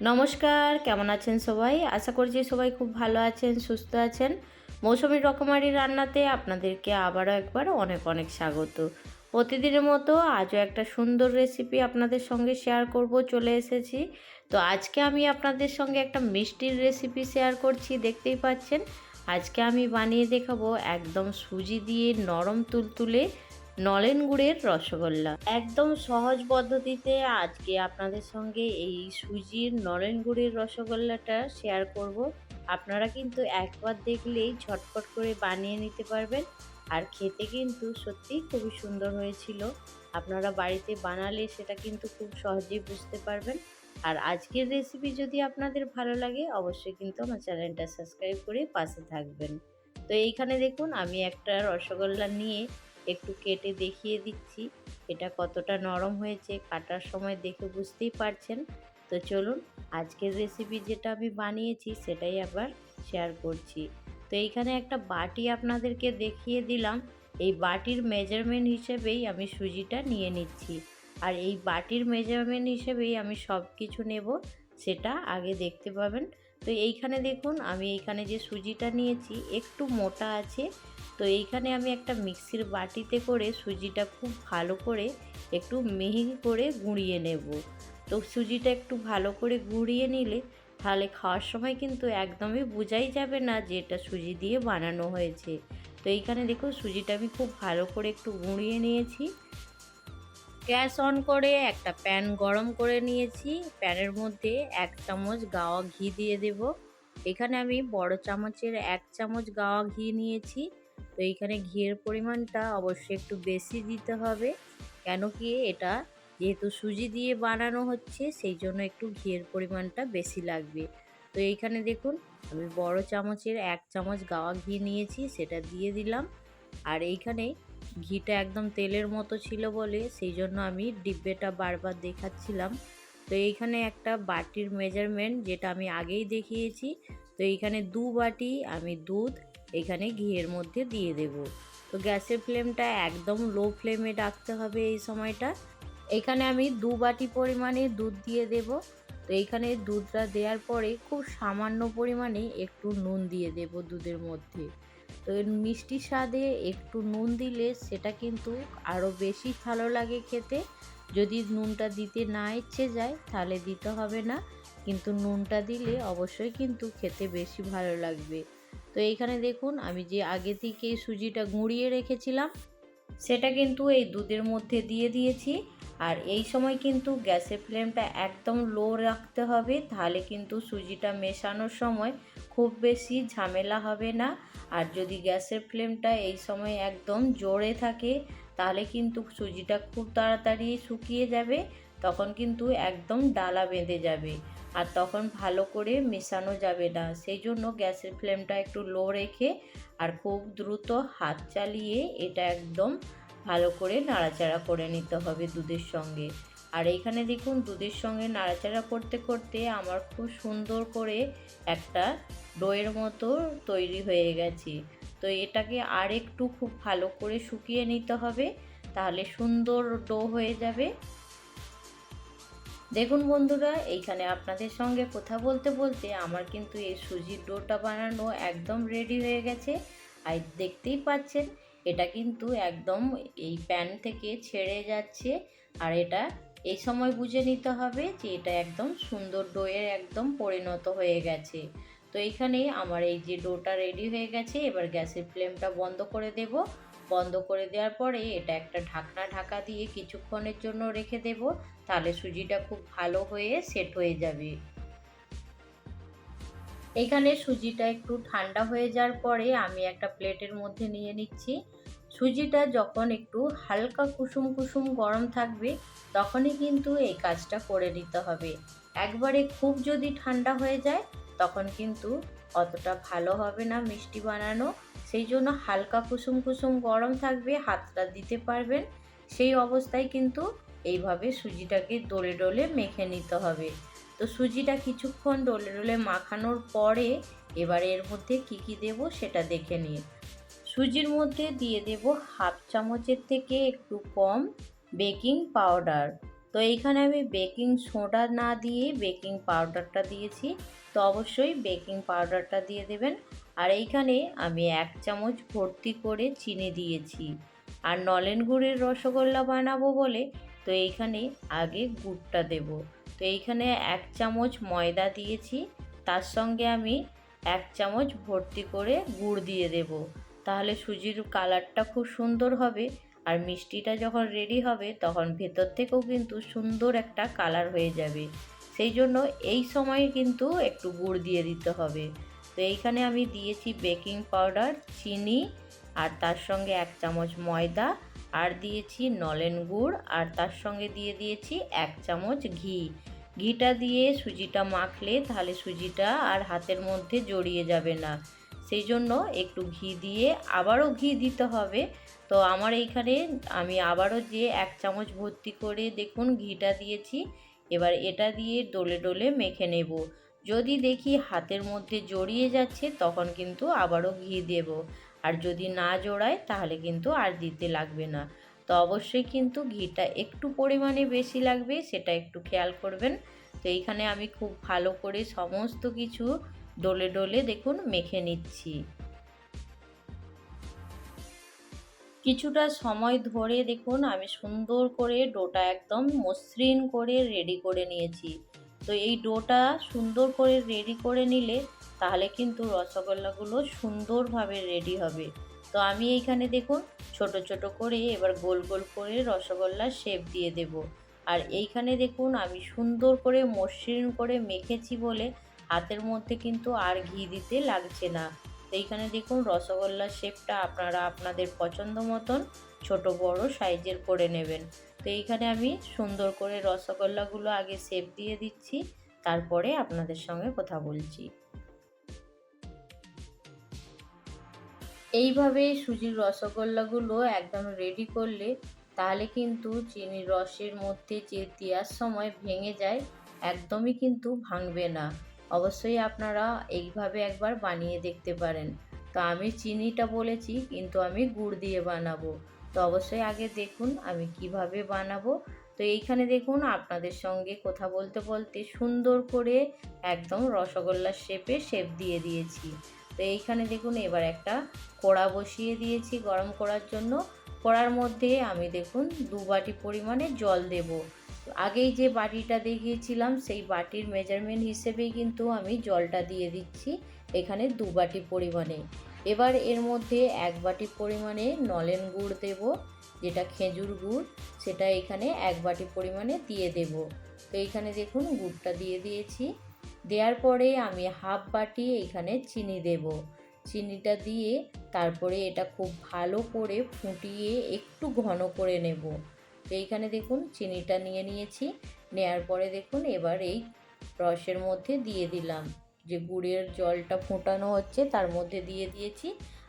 নমস্কার, কেমন আছেন সবাই? আশা করছি সবাই খুব ভালো আছেন, সুস্থ আছেন। মৌসুমী রকমারি রান্নাতে আপনাদেরকে আবারও একবার অনেক অনেক স্বাগত। প্রতিদিনের মতো আজও একটা সুন্দর রেসিপি আপনাদের সঙ্গে শেয়ার করব চলে এসেছি। তো আজকে আমি আপনাদের সঙ্গে একটা মিষ্টির রেসিপি শেয়ার করছি, দেখতেই পাচ্ছেন। আজকে আমি বানিয়ে দেখাবো একদম সুজি দিয়ে নরম তুলতুলে নলেন গুড়ের রসগোল্লা। একদম সহজ পদ্ধতিতে আজকে আপনাদের সঙ্গে এই সুজির নলেন গুড়ের রসগোল্লাটা শেয়ার করব। আপনারা কিন্তু একবার দেখলেই ঝটপট করে বানিয়ে নিতে পারবেন, আর খেতে কিন্তু সত্যিই খুবই সুন্দর হয়েছিল। আপনারা বাড়িতে বানালে সেটা কিন্তু খুব সহজেই বুঝতে পারবেন। আর আজকের রেসিপি যদি আপনাদের ভালো লাগে অবশ্যই কিন্তু আমার চ্যানেলটা সাবস্ক্রাইব করে পাশে থাকবেন। তো এইখানে দেখুন আমি একটা রসগোল্লা নিয়ে একটু কেটে দেখিয়ে দিচ্ছি এটা কতটা নরম হয়েছে, কাটার সময় দেখে বুঝতেই পারছেন। তো চলুন আজকের রেসিপি যেটা আমি বানিয়েছি সেটাই আবার শেয়ার করছি। তো এইখানে একটা বাটি আপনাদেরকে দেখিয়ে দিলাম, এই বাটির মেজারমেন্ট হিসেবেই আমি সুজিটা নিয়ে নিচ্ছি। আর এই বাটির মেজারমেন্ট হিসেবেই আমি সব কিছু নেব, সেটা আগে দেখতে পাবেন। তো এইখানে দেখুন আমি এইখানে যে সুজিটা নিয়েছি একটু মোটা আছে। তো এইখানে আমি একটা মিক্সির বাটিতে করে সুজিটা খুব ভালো করে একটু মিহি করে গুঁড়িয়ে নেব। তো সুজিটা একটু ভালো করে গুঁড়িয়ে নিলে তাহলে খাওয়ার সময় কিন্তু একদমই বোঝাই যাবে না যে এটা সুজি দিয়ে বানানো হয়েছে। তো এইখানে দেখুন সুজিটা আমি খুব ভালো করে একটু গুঁড়িয়ে নিয়েছি। গ্যাস অন করে একটা প্যান গরম করে নিয়েছি। প্যানের মধ্যে 1 চামচ গাওয়া ঘি দিয়ে দেব। এখানে আমি বড় চামচের 1 চামচ গাওয়া ঘি নিয়েছি। তো এইখানে ঘিয়ের পরিমাণটা অবশ্যই একটু বেশি দিতে হবে, কেন কি এটা যেহেতু সুজি দিয়ে বানানো হচ্ছে সেই জন্য একটু ঘিয়ের পরিমাণটা বেশি লাগবে। তো এইখানে দেখুন আমি বড় চামচের 1 চামচ গাওয়া ঘি নিয়েছি, সেটা দিয়ে দিলাম। আর এইখানে ঘিটা একদম তেলের মতো ছিল বলে সেই জন্য আমি ডিব্বেটা বারবার দেখাচ্ছিলাম। তো এইখানে একটা বাটির মেজারমেন্ট যেটা আমি আগেই দেখিয়েছি। তো এইখানে 2 বাটি আমি দুধ এখানে ঘিয়ের মধ্যে দিয়ে দেব। তো গ্যাসের ফ্লেমটা একদম লো ফ্লেমে রাখতে হবে এই সময়টা। এখানে আমি 2 বাটি পরিমাণে দুধ দিয়ে দেব। তো এইখানে দুধটা দেওয়ার পরে খুব সামান্য পরিমাণে একটু নুন দিয়ে দেব দুধের মধ্যে। তো মিষ্টি স্বাদে একটু নুন দিলে সেটা কিন্তু আরও বেশি ভালো লাগে খেতে। যদি নুনটা দিতে না ইচ্ছে যায় তাহলে দিতে হবে না, কিন্তু নুনটা দিলে অবশ্যই কিন্তু খেতে বেশি ভালো লাগবে। তো এইখানে দেখুন আমি যে আগে থেকে সুজিটা গুঁড়িয়ে রেখেছিলাম সেটা কিন্তু এই দুধের মধ্যে দিয়ে দিয়েছি। আর এই সময় কিন্তু গ্যাসের ফ্লেমটা একদম লো রাখতে হবে, তাহলে কিন্তু সুজিটা মেশানোর সময় খুব বেশি ঝামেলা হবে না। আর যদি গ্যাসের ফ্লেমটা এই সময় একদম জোরে থাকে তাহলে কিন্তু সুজিটা খুব তাড়াতাড়ি শুকিয়ে যাবে, তখন কিন্তু একদম ডালা বেঁধে যাবে আর তখন ভালো করে মেশানো যাবে না। সেই জন্য গ্যাসের ফ্লেমটা একটু লো রেখে আর খুব দ্রুত হাত চালিয়ে এটা একদম ভালো করে নাড়াচাড়া করে নিতে হবে দুধের সঙ্গে। আর এইখানে দেখুন দুধের সঙ্গে নাড়াচাড়া করতে করতে আমার খুব সুন্দর করে একটা ডোয়ের মতো তৈরি হয়ে গেছে। তো এটাকে আর একটু খুব ভালো করে শুকিয়ে নিতে হবে, তাহলে সুন্দর ডো হয়ে যাবে। দেখুন বন্ধুরা, এইখানে আপনাদের সঙ্গে কথা বলতে বলতে আমার কিন্তু এই সুজির ডোটা বানানো একদম রেডি হয়ে গেছে। আর দেখতেই পাচ্ছেন এটা কিন্তু একদম এই প্যান থেকে ছেড়ে যাচ্ছে। আর এটা এই সময় বুঝে নিতে হবে যে এটা একদম সুন্দর ডোয়ের একদম পরিণত হয়ে গেছে। তো এইখানে আমার এই যে ডোটা রেডি হয়ে গেছে, এবার গ্যাসের ফ্লেমটা বন্ধ করে দেব। বন্ধ করে দেওয়ার পরে এটা একটা ঢাকা দিয়ে কিছুক্ষণের জন্য রেখে দেব, তাহলে সুজিটা খুব ভালো হয়ে সেট হয়ে যাবে। এখানে সুজিটা একটু ঠান্ডা হয়ে যাওয়ার পরে আমি একটা প্লেটের মধ্যে নিয়ে নিচ্ছি। সুজিটা যখন একটু হালকা কুসুম কুসুম গরম থাকবে তখনই কিন্তু এই কাজটা করে নিতে হবে। একবারে খুব যদি ঠান্ডা হয়ে যায় তখন কিন্তু অতটা ভালো হবে না মিষ্টি বানানো। সেই জন্য হালকা কুসুম কুসুম গরম থাকবে, হাতটা দিতে পারবেন সেই অবস্থায় কিন্তু এইভাবে সুজিটাকে ডলে ডলে মেখে নিতে হবে। তো সুজিটা কিছুক্ষণ ডলে ডলে মাখানোর পরে এবারে এর মধ্যে কি দেব সেটা দেখে নিন। সুজির মধ্যে দিয়ে দেব হাফ চামচের থেকে একটু কম বেকিং পাউডার। তো এইখানে আমি বেকিং সোডা না দিয়ে বেকিং পাউডারটা দিয়েছি, তো অবশ্যই বেকিং পাউডারটা দিয়ে দেবেন। আর এইখানে আমি 1 চামচ ভর্তি করে চিনি দিয়েছি। আর নলেন গুড়ের রসগোল্লা বানাবো বলে তো এইখানে আগে গুড়টা দেব। তো এইখানে 1 চামচ ময়দা দিয়েছি, তার সঙ্গে আমি 1 চামচ ভর্তি করে গুড় দিয়ে দেব। তাহলে সুজির কালারটা খুব সুন্দর হবে, আর মিষ্টিটা যখন রেডি হবে তখন ভেতর থেকেও কিন্তু সুন্দর একটা কালার হয়ে যাবে। সেই জন্য এই সময় কিন্তু একটু গুড় দিয়ে দিতে হবে। তো এইখানে আমি দিয়েছি বেকিং পাউডার, চিনি, আর তার সঙ্গে 1 চামচ ময়দা, আর দিয়েছি নলেন গুড়, আর তার সঙ্গে দিয়ে দিয়েছি 1 চামচ ঘি। ঘিটা দিয়ে সুজিটা মাখলে তাহলে সুজিটা আর হাতের মধ্যে জড়িয়ে যাবে না, সেই জন্য একটু ঘি দিয়ে আবারও ঘি দিতে হবে। তো আমার এইখানে আমি আবারও যে 1 চামচ ভর্তি করে দেখুন ঘিটা দিয়েছি। এবার এটা দিয়ে ডলে ডলে মেখে নেব। যদি দেখি হাতের মধ্যে জড়িয়ে যাচ্ছে তখন কিন্তু আবারও ঘি দেব, আর যদি না জড়ায় তাহলে কিন্তু আর দিতে লাগবে না। তো অবশ্যই কিন্তু ঘিটা একটু পরিমাণে বেশি লাগবে, সেটা একটু খেয়াল করবেন। তো এইখানে আমি খুব ভালো করে সমস্ত কিছু ডলে ডলে দেখুন মেখে নিচ্ছি। কিছুটা সময় ধরে দেখুন আমি সুন্দর করে ডোটা একদম মসৃণ করে রেডি করে নিয়েছি। তো এই ডোটা সুন্দর করে রেডি করে নিলে তাহলে কিন্তু রসগোল্লাগুলো সুন্দরভাবে রেডি হবে। তো আমি এইখানে দেখুন ছোট ছোট করে এবার গোল গোল করে রসগোল্লার শেপ দিয়ে দেব। আর এইখানে দেখুন আমি সুন্দর করে মসৃণ করে মেখেছি বলে হাতের মধ্যে কিন্তু আর ঘি দিতে লাগছে না। তো এইখানে দেখুন রসগোল্লার শেপটা আপনারা আপনাদের পছন্দ মতন ছোট বড় সাইজের করে নেবেন। তো এইখানে আমি সুন্দর করে রসগোল্লাগুলো আগে শেপ দিয়ে দিচ্ছি, তারপরে আপনাদের সঙ্গে কথা বলছি। এইভাবে সুজির রসগোল্লাগুলো একদম রেডি করলে তাহলে কিন্তু চিনির রসের মধ্যে যে দেওয়ার সময় ভেঙে যায়, একদমই কিন্তু ভাঙবে না। অবশ্যই আপনারা এইভাবে একবার বানিয়ে দেখতে পারেন। তো আমি চিনিটা বলেছি কিন্তু আমি গুড় দিয়ে বানাবো। তো অবশ্যই আগে দেখুন আমি কিভাবে বানাবো। তো এইখানে দেখুন আপনাদের সঙ্গে কথা বলতে বলতে সুন্দর করে একদম রসগোল্লার শেপ দিয়ে দিয়েছি। তো এইখানে দেখুন এবার একটা কড়া বসিয়ে দিয়েছি গরম করার জন্য। কড়ার মধ্যে আমি দেখুন 2 বাটি পরিমাণে জল দেব। আগেই যে বাটিটা দেখিয়েছিলাম সেই বাটির মেজারমেন্ট হিসেবেই কিন্তু আমি জলটা দিয়ে দিচ্ছি এখানে 2 বাটি পরিমাণে। এবার এর মধ্যে 1 বাটি পরিমাণে নলেন গুড় দেব, যেটা খেজুর গুড়, সেটা এখানে 1 বাটি পরিমাণে দিয়ে দেব। তো এইখানে দেখুন গুড়টা দিয়ে দিয়েছি। দেওয়ার পরে আমি হাফ বাটি এখানে চিনি দেব। চিনিটা দিয়ে তারপরে এটা খুব ভালো করে ফুটিয়ে একটু ঘন করে নেব। তো এইখানে দেখুন চিনিটা নিয়ে নিয়েছি। নেয়ার পরে দেখুন এবার এই রসের মধ্যে দিয়ে দিলাম, যে গুড়ের জলটা ফোটানো হচ্ছে তার মধ্যে দিয়ে দিয়েছি।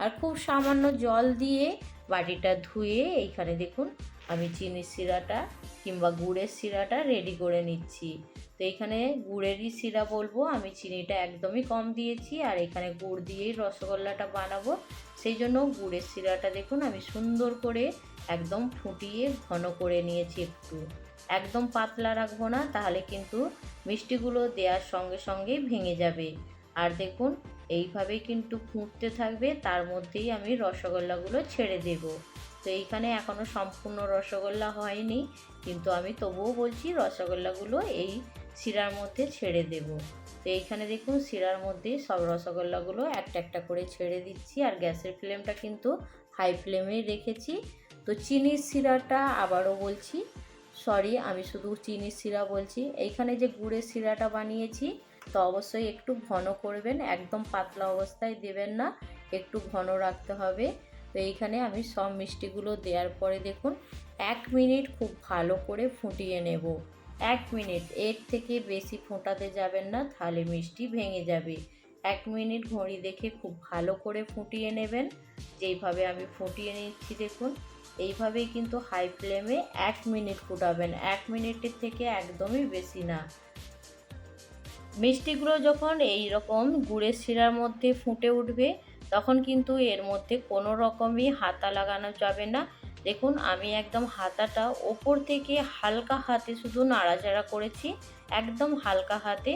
আর খুব সামান্য জল দিয়ে বাটিটা ধুয়ে এইখানে দেখুন আমি চিনির শিরাটা কিংবা গুড়ের শিরাটা রেডি করে নিচ্ছি। তো এখানে গুড়েরই শিরা বলবো, আমি চিনিটা একদমই কম দিয়েছি, আর এখানে গুড় দিয়েই রসগোল্লাটা বানাবো। সেই জন্য গুড়ের শিরাটা দেখুন আমি সুন্দর করে একদম ফুটিয়ে ঘন করে নিয়েছি। একদম পাতলা রাখবো না, তাহলে কিন্তু মিষ্টিগুলো দেওয়ার সঙ্গে সঙ্গেই ভেঙে যাবে। আর দেখুন এইভাবেই কিন্তু ফুটতে থাকবে, তার মধ্যেই আমি রসগোল্লাগুলো ছেড়ে দেব। তো এইখানে এখনও সম্পূর্ণ রসগোল্লা হয়নি, কিন্তু আমি তবুও বলছি রসগোল্লাগুলো এই শিরার মধ্যে ছেড়ে দেব। তো এইখানে দেখুন শিরার মধ্যে সব রসগোল্লাগুলো একটা একটা করে ছেড়ে দিচ্ছি, আর গ্যাসের ফ্লেমটা কিন্তু হাই ফ্লেমেই রেখেছি। তো চিনির শিরাটা আবারও বলছি, সরি আমি শুধু চিনির শিরা বলছি, এইখানে যে গুড়ের শিরাটা বানিয়েছি তো অবশ্যই একটু ঘন করবেন, একদম পাতলা অবস্থায় দেবেন না, একটু ঘন রাখতে হবে। তো এইখানে আমি সব মিষ্টিগুলো দেওয়ার পরে দেখুন 1 মিনিট খুব ভালো করে ফুটিয়ে নেব। 1 মিনিট, এর থেকে বেশি ফোটাতে যাবেন না, তাহলে মিষ্টি ভেঙে যাবে। 1 মিনিট ঘড়ি দেখে খুব ভালো করে ফুটিয়ে নেবেন। যেইভাবে আমি ফুটিয়ে নিচ্ছি দেখুন, এইভাবেই কিন্তু হাই ফ্লেমে 1 মিনিট ফুটাবেন, 1 মিনিটের থেকে একদমই বেশি না। মিষ্টিগুলো যখন এই রকম গুড়ের শিরার মধ্যে ফুটে উঠবে তখন কিন্তু এর মধ্যে কোনো রকমই হাতা লাগানো যাবে না, দেখুন আমি একদম হাতাটা ওপর থেকে হালকা হাতে শুধু নাড়াচাড়া করেছি, একদম হালকা হাতে,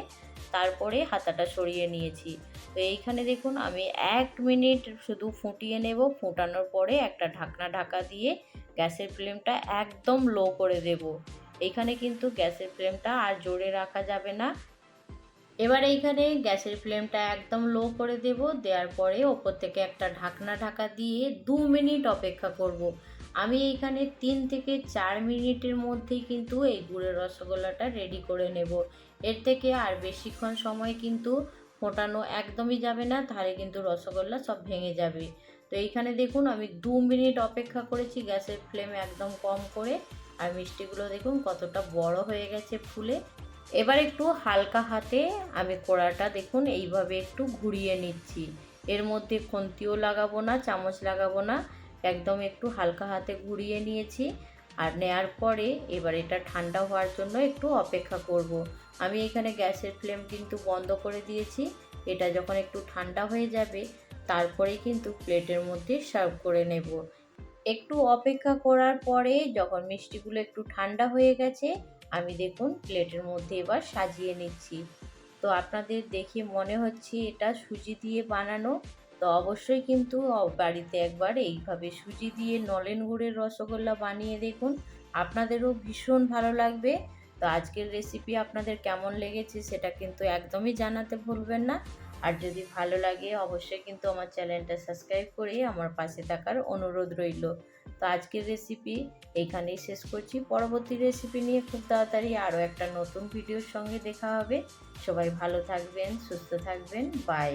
তারপরে হাতাটা সরিয়ে নিয়েছি। তো এইখানে দেখুন আমি 1 মিনিট শুধু ফুটিয়ে নেব। ফোটানোর পরে একটা ঢাকনা ঢাকা দিয়ে গ্যাসের ফ্লেমটা একদম লো করে দেব। এইখানে কিন্তু গ্যাসের ফ্লেমটা আর জোরে রাখা যাবে না। এবার এইখানে গ্যাসের ফ্লেমটা একদম লো করে দেব। দেওয়ার পরে ওপর থেকে একটা ঢাকনা ঢাকা দিয়ে 2 মিনিট অপেক্ষা করব। আমি এইখানে 3 থেকে 4 মিনিটের মধ্যেই কিন্তু এই গুড়ের রসগোল্লাটা রেডি করে নেব। এর থেকে আর বেশিক্ষণ সময় কিন্তু ফোটানো একদমই যাবে না, তাহলে কিন্তু রসগোল্লা সব ভেঙে যাবে। তো এইখানে দেখুন আমি 2 মিনিট অপেক্ষা করেছি গ্যাসের ফ্লেম একদম কম করে। আর মিষ্টিগুলো দেখুন কতটা বড় হয়ে গেছে ফুলে। এবার একটু হালকা হাতে আমি কড়াটা দেখুন এইভাবে একটু ঘুরিয়ে নিচ্ছি। এর মধ্যে খুন্তিও লাগাবো না, চামচ লাগাবো না, একদম একটু হালকা হাতে ঘুরিয়ে নিয়েছি। আর নেয়ার পরে এবার এটা ঠান্ডা হওয়ার জন্য একটু অপেক্ষা করব। আমি এখানে গ্যাসের ফ্লেম কিন্তু বন্ধ করে দিয়েছি। এটা যখন একটু ঠান্ডা হয়ে যাবে তারপরেই কিন্তু প্লেটের মধ্যে সার্ভ করে নেব। একটু অপেক্ষা করার পরে যখন মিষ্টিগুলো একটু ঠান্ডা হয়ে গেছে, আমি দেখুন প্লেটের মধ্যে এবার সাজিয়ে নিচ্ছি। তো আপনাদের দেখে মনে হচ্ছে এটা সুজি দিয়ে বানানো। তো অবশ্যই কিন্তু বাড়িতে একবার এইভাবে সুজি দিয়ে নলেন গুড়ের রসগোল্লা বানিয়ে দেখুন, আপনাদেরও ভীষণ ভালো লাগবে। তো আজকের রেসিপি আপনাদের কেমন লেগেছে সেটা কিন্তু একদমই জানাতে ভুলবেন না। আর যদি ভালো লাগে অবশ্যই কিন্তু আমার চ্যানেলটা সাবস্ক্রাইব করে আমার পাশে থাকার অনুরোধ রইল। তো আজকের রেসিপি এইখানেই শেষ করছি। পরবর্তী রেসিপি নিয়ে খুব তাড়াতাড়ি আরও একটা নতুন ভিডিওর সঙ্গে দেখা হবে। সবাই ভালো থাকবেন, সুস্থ থাকবেন, বাই।